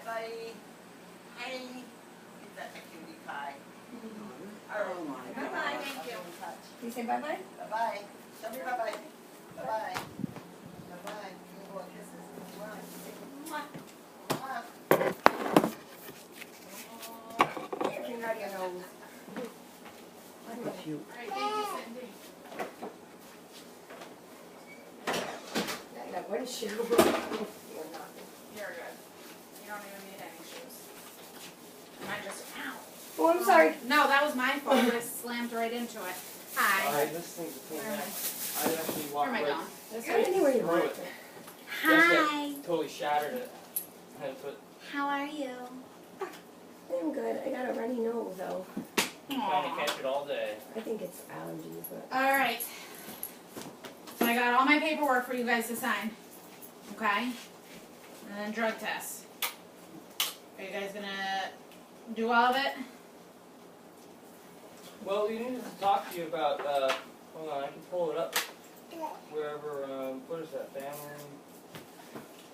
Bye. Hey. Is that a cutie pie? Oh my God. Bye-bye. Thank you. You say bye-bye? Bye-bye. Tell me bye-bye. Bye-bye. Bye-bye. Give me more kisses. Mwah. Mwah. Put your finger out of your nose. Cute. Alright, thank you, Cindy. That one shoe. You're not. You're good. You don't even need any shoes. And I just, ow. Oh, I'm sorry. No, that was my fault. I slammed right into it. Hi. Alright, this thing's a pain in the neck. I actually walked Where am I right going? That's right. Anywhere you through want. it. Hi, Totally shattered it. I had to put how are you? I'm good. I got a runny nose, though. trying Aw. to catch it all day. I think it's allergies, but... Alright. So I got all my paperwork for you guys to sign. Okay? And then drug tests. Are you guys gonna do all of it? Well, we needed to talk to you about, hold on, I can pull it up. Wherever, what is that, family?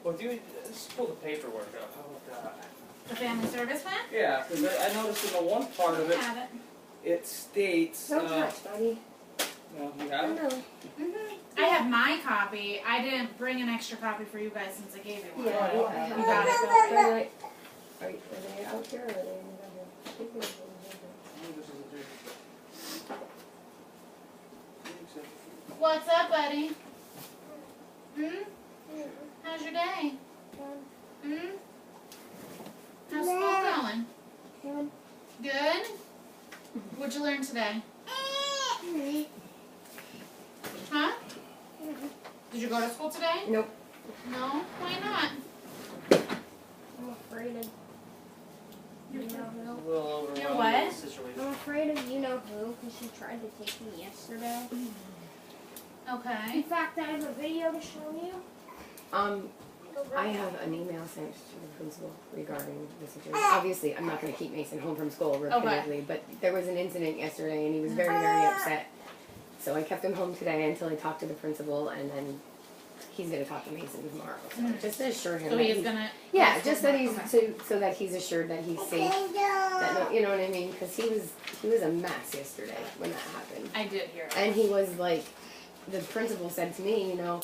Well, let's pull the paperwork up. How about that? The family service plan? Yeah, because I noticed in the one part of I it, have it. it states, Don't touch, buddy. no, you I have it? know. I have my copy. I didn't bring an extra copy for you guys since I gave you one. Yeah, Oh, I have You got it. Wait. Are they out here or are they in the bedroom? I think they're in the bedroom. Oh, this is a different- What's up, buddy? How's your day? How's school going? Good? What'd you learn today? Huh? Did you go to school today? Nope. No? Why not? I'm afraid of you know It's who. a little overwhelming You're what? with the situation. I'm afraid of you know who because she tried to take me yesterday. Okay. In fact, I have a video to show you. I have an email sent to the principal regarding the situation. Obviously, I'm not going to keep Mason home from school repeatedly, but there was an incident yesterday and he was very, very upset. So I kept him home today until I talked to the principal, and then he's going to talk to Mason tomorrow. So just to assure him So that he's he's, gonna. yeah, just that he's Okay. so that he's assured that he's safe. That no, you know what I mean? Because he was a mess yesterday when that happened. I did hear it. And he was like, the principal said to me, you know,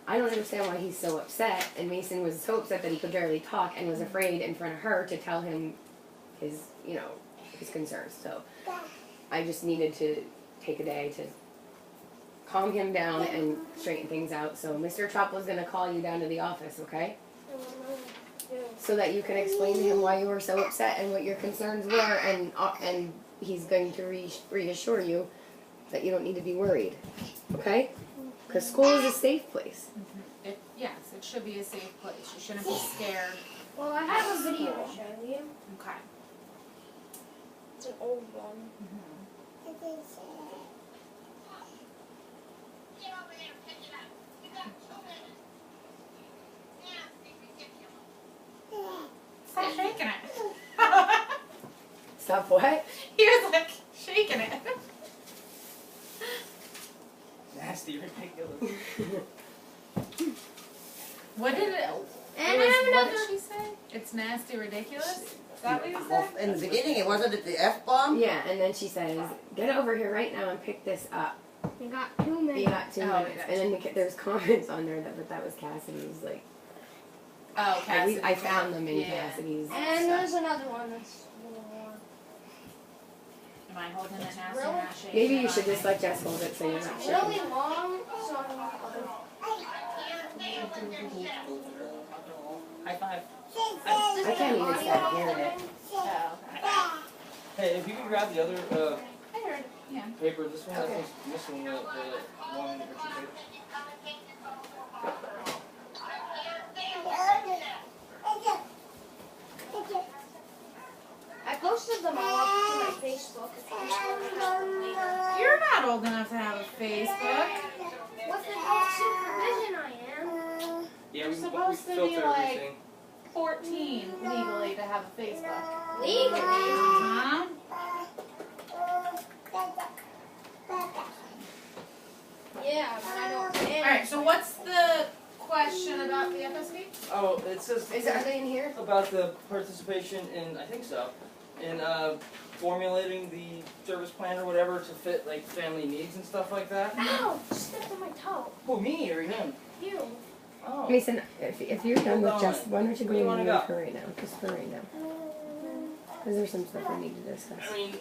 I don't understand why he's so upset. And Mason was so upset that he could barely talk and was afraid in front of her to tell him his, you know, his concerns. So I just needed to take a day to calm him down and straighten things out. So Mr. Chopple's going to call you down to the office, okay? So that you can explain to him why you were so upset and what your concerns were, and he's going to reassure you that you don't need to be worried, okay? Because school is a safe place. Yes, it should be a safe place. You shouldn't be scared. Well, I have a video to show you. Okay. It's an old one. Stop shaking it. Stop what? He was like shaking it. Nasty, ridiculous. What did it? And What did she say? It's nasty, ridiculous. Is that what you Well, said? in the beginning, it wasn't it the F-bomb? Yeah, and then she says, get over here right now and pick this up. You got 2 minutes. You got 2 Oh, minutes. yeah. And then there's comments on there but that was Cassidy's, like, Oh, Cassidy. I found them in Yeah. Cassidy's And there's stuff. another one that's a little more. Am I holding it nasty, Really? not shaking? Maybe you it should on just me? let Jess hold it so you're not Really shaking. long, so I don't know. High five. I can't even start hearing it. Oh, okay. Hey, if you could grab the other I heard it. Yeah. paper, this one Okay. is missing the one or two papers. I posted them all up to my Facebook. If you just want to check them later. You're not old enough to have a Facebook. With adult supervision, I am. Yeah, You're we supposed to be filter like everything. 14 legally to have a Facebook. Legally. Huh? Yeah, but I don't. Alright, so what's the question about the FSP? Oh, it says Are they in here? about the participation in, I think so, in formulating the service plan or whatever to fit like family needs and stuff like that. Ow! Just stepped on my toe. Who, me or him? You. Oh. Mason, if you're done with Hold Jess, on. why don't you go Where you and wanna leave go? her right now? Just for right now. Because there's some stuff we need to discuss. I mean,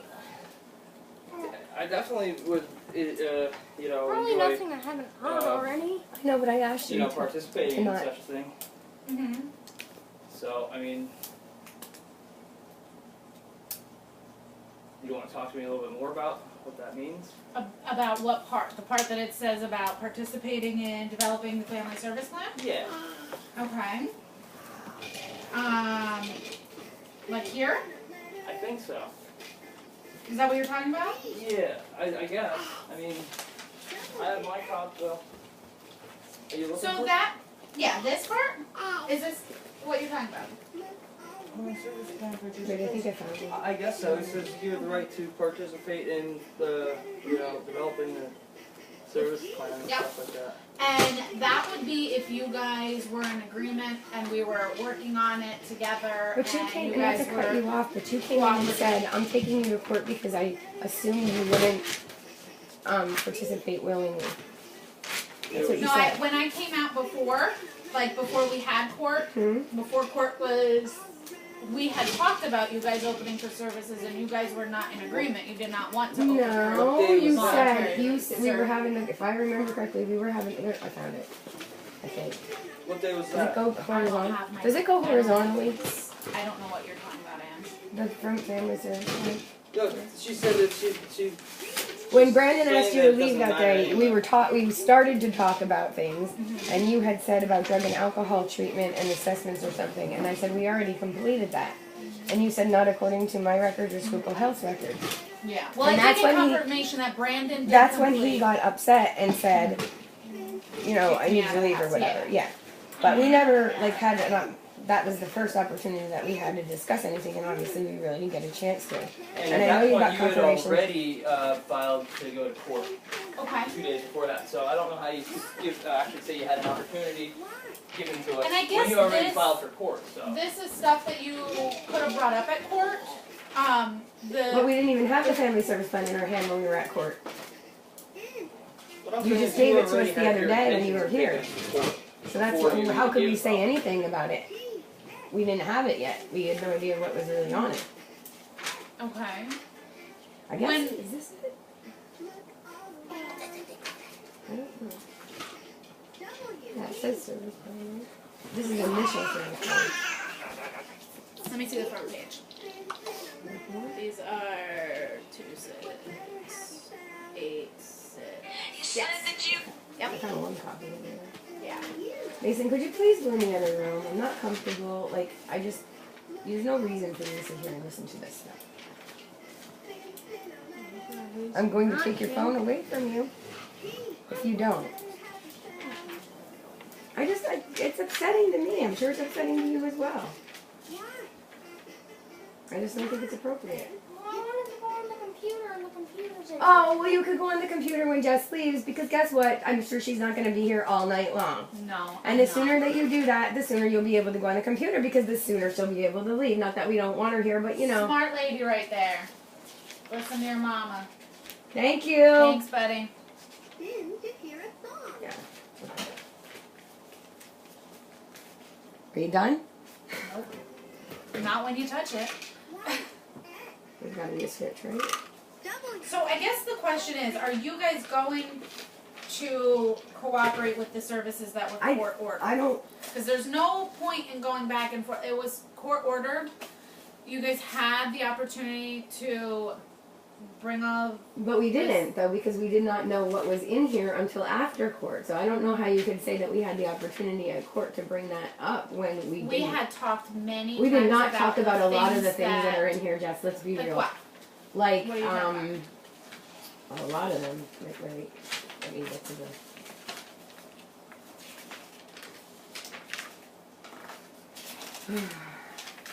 I definitely would, you know, Probably enjoy, nothing I haven't heard already. I know, but I asked you you know, to. participating in not- such a thing. Mm-hmm. So, I mean, you want to talk to me a little bit more about what that means? About what part? The part that it says about participating in developing the family service plan? Yeah. Okay. Like here? I think so. Is that what you're talking about? Yeah, I guess. I mean, I have my copy, though. Are you looking So for that, yeah, this part? Is this what you're talking about? Wait, I think I found it. I guess so. It says you have the right to participate in the, you know, developing the service plan and Yep. stuff like that. And that would be if you guys were in agreement and we were working on it together But you and came, you and not guys to cut were. you off, but you came in and said, I'm taking you to court because I assumed you wouldn't participate willingly. That's what you No, said. when I came out before, like before we had court, Hmm? before court was, we had talked about you guys opening for services and you guys were not in agreement. You did not want to open No, What day you was said, that? we were having, if I remember correctly, we were having, I found it. I think. What day was Does it that? go horizontally? have my- Does it go horizontally? I don't know what you're talking about, Anne. The front family service plan? No, she said that she When Brandon saying asked you that to it leave doesn't that matter day, anyway. we started to talk about things, and you had said about drug and alcohol treatment and assessments or something, and I said we already completed that. And you said not according to my records or Schuylkill Health's records. Yeah. Well, And I that's did get when he- confirmation that Brandon did That's when complete. he got upset and said, you know, I need to leave or whatever. Yeah. But we never like had that was the first opportunity that we had to discuss anything, and obviously we really didn't get a chance to. and And I at know that you point got you had confirmation. already filed to go to court Okay. 2 days before that. So I don't know how you could actually say you had an opportunity given to us And I when guess you already this- filed for court. So. This is stuff that you could have brought up at court. But we didn't even have the family service plan in our hand when we were at court. What I'm You saying just is gave it to already us the had other your day when you intentions were of here. taking it to court. So that's Before you how could we gave say up. anything about it? We didn't have it yet. We had no idea what was really on it. Okay. I guess. When- Is this it? I don't know. Yeah, it says service plan. Right? This is initial service plan. Let me see the front page. These are 2, 6, 8, 6. Yes. I found one copy of it. Yeah. Mason, could you please go in the other room? I'm not comfortable. Like, there's no reason for me to sit here and listen to this stuff. I'm going to take your phone away from you if you don't. It's upsetting to me. I'm sure it's upsetting to you as well. I just don't think it's appropriate. Well, I wanted to go on the computer and the computer's in. Oh, well, you could go on the computer when Jess leaves because guess what? I'm sure she's not going to be here all night long. No. And the sooner that you do that, the sooner you'll be able to go on the computer because the sooner she'll be able to leave. Not that we don't want her here, but you know. Smart lady right there. Listen to your mama. Thank you. Thanks, buddy. Yeah. Are you done? Not when you touch it. There's got to be a switch, right? So I guess the question is, are you guys going to cooperate with the services that were court ordered? I don't. Because there's no point in going back and forth. It was court ordered. You guys had the opportunity to bring up. But we didn't, though, because we did not know what was in here until after court. So I don't know how you could say that we had the opportunity at court to bring that up when we didn't. We had talked many We times did not talk about a lot of the things that that are in here, Jess. Let's be Like real. what? Like, What are you talking a lot of them. Like, right. Let me get to the.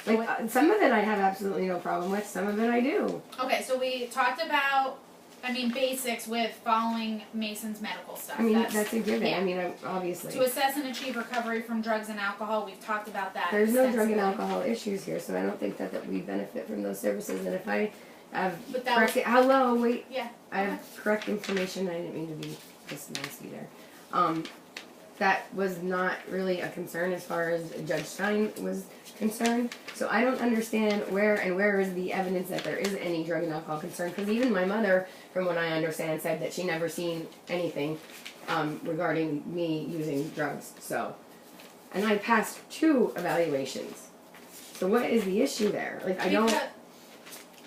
Like, some of it I have absolutely no problem with. Some of it I do. Okay, so we talked about I mean, basics with following Mason's medical stuff. I mean, that's a given. yeah. I mean, obviously. To assess and achieve recovery from drugs and alcohol, we've talked about that. There's no drug and extensively. alcohol issues here, so I don't think that we benefit from those services. And if I have But that correct, hello, wait, Yeah. I have correct information. I didn't mean to be this nasty there. That was not really a concern as far as Judge Stein was concerned. So I don't understand where is the evidence that there is any drug and alcohol concern. Because even my mother, from what I understand, said that she never seen anything regarding me using drugs. So, and I passed 2 evaluations. So what is the issue there? Like I don't.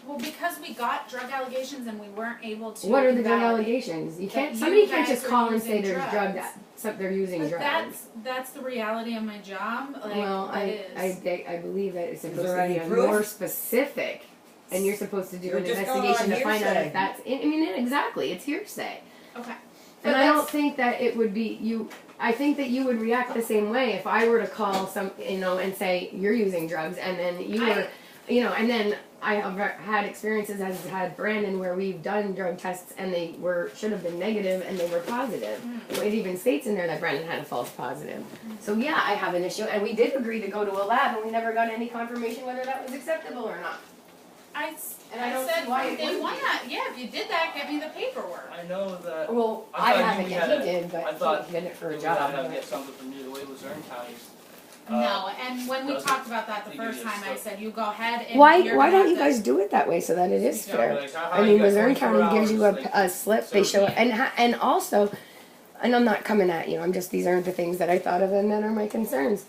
Well, because we got drug allegations and we weren't able to. What are the drug invalidate- allegations? You that can't. you Somebody can't guys just are call and say using there's drugs. they're using But drugs. that's the reality of my job. Like, Well, that I believe that it's supposed there to be any proof? more specific, and you're supposed to do You're an just going investigation on to find out hearsay. if that's. I mean, exactly, it's hearsay. Okay. And But I don't that's- think that it would be you. I think that you would react the same way if I were to call and say you're using drugs, and then you were, and then I have had experiences as had Brandon where we've done drug tests and they should have been negative and they were positive. It even states in there that Brandon had a false positive. So yeah, I have an issue, and we did agree to go to a lab, and we never got any confirmation whether that was acceptable or not. I I don't said see why from it day wouldn't one be. that, yeah, if you did that, get me the paperwork. I know that. Well, I I thought haven't you yet. had He did, but I thought he did it for a we would job. have to but- get something from you the way Luzerne County's. No, and when we doesn't talked about that the give you first a time, I slip. said, you go ahead and Why you're don't gonna you have to- guys do it that way so that it is You know, fair? like, how I you mean, got Luzerne 24 County gives you hours, a slip. They show yeah. and also, and I'm not coming at you. I'm just these aren't the things that I thought of and that are my concerns.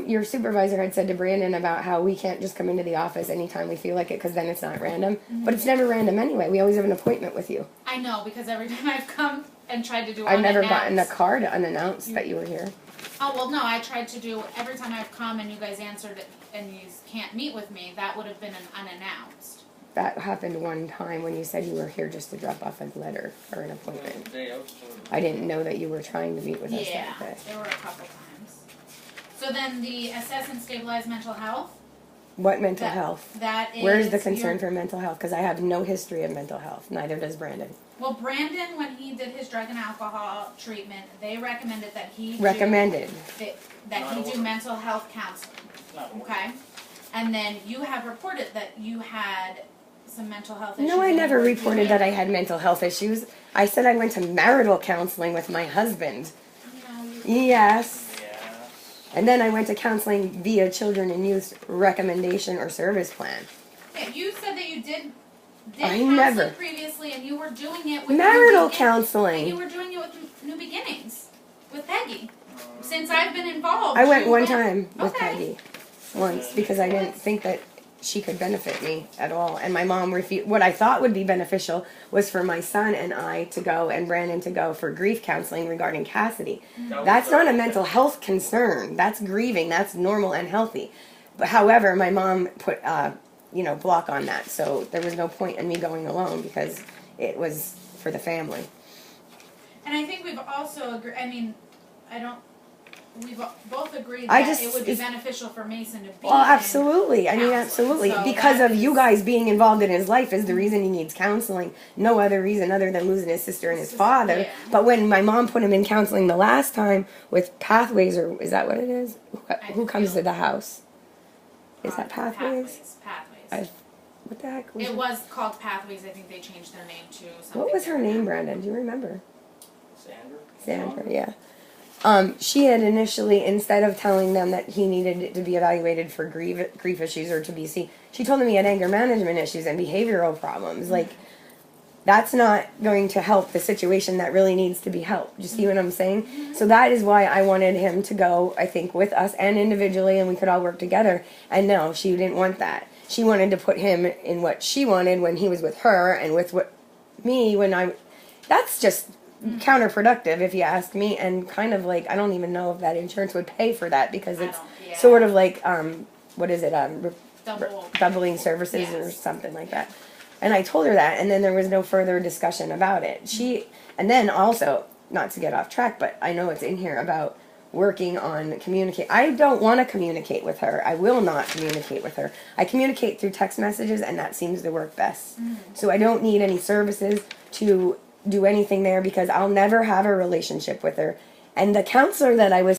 Your supervisor had said to Brandon about how we can't just come into the office anytime we feel like it because then it's not random. But it's never random anyway. We always have an appointment with you. I know, because every time I've come and tried to do I've never unannounced- gotten a card unannounced that you were here. Oh, well, no, I tried to do, every time I've come and you guys answered it and you can't meet with me, that would have been an unannounced. That happened one time when you said you were here just to drop off a letter or an appointment. I didn't know that you were trying to meet with us Yeah, that day. there were a couple times. So then the assess and stabilize mental health, What mental That- health? that is. Where is the concern your- for mental health? Because I have no history of mental health. Neither does Brandon. Well, Brandon, when he did his drug and alcohol treatment, they recommended that he Recommended. that Not he ordered. do mental health counseling. Okay? And then you have reported that you had some mental health issues. No, I and never you were reported doing- that I had mental health issues. I said I went to marital counseling with my husband. No, you- Yes. Yeah. And then I went to counseling via Children and Youth Recommendation or Service Plan. Yeah, you said that you did I counseling never- previously, and you were doing it with Marital New Beginnings. You counseling. were doing it with New Beginnings with Peggy. Since I've been involved, I went you one time with Okay. Peggy. Once because I didn't think that she could benefit me at all. And my mom refused. What I thought would be beneficial was for my son and I to go and Brandon to go for grief counseling regarding Cassidy. That's not a mental health concern. That's grieving. That's normal and healthy. But however, my mom put block on that. So there was no point in me going alone because it was for the family. And I think we've also agreed. I mean, we've both agreed I that just- it would be it's- beneficial for Mason to be. Well, in absolutely. I mean, counseling. absolutely. So Because that of you is- guys being involved in his life is the reason he needs counseling. No other reason other than losing his sister and his father. Yeah. But when my mom put him in counseling the last time with Pathways, or is that what it is? Who comes to the house? Is that Pathways? Pathways. What the heck was It it? was called Pathways. I think they changed their name to something. What was her different. name, Brandon? Do you remember? Sandra, yeah. She had initially, instead of telling them that he needed to be evaluated for grief issues or to be seen, she told him he had anger management issues and behavioral problems. Like, that's not going to help the situation that really needs to be helped. Do you see what I'm saying? So that is why I wanted him to go, I think, with us and individually, and we could all work together. And no, she didn't want that. She wanted to put him in what she wanted when he was with her, and with me when I. That's just counterproductive, if you ask me, and kind of like I don't even know if that insurance would pay for that because it's sort of like what is it doubling services or something like that. And I told her that, and then there was no further discussion about it. And then also, not to get off track, but I know it's in here about working on communicate. I don't want to communicate with her. I will not communicate with her. I communicate through text messages, and that seems to work best. So I don't need any services to do anything there because I'll never have a relationship with her. And the counselor that I was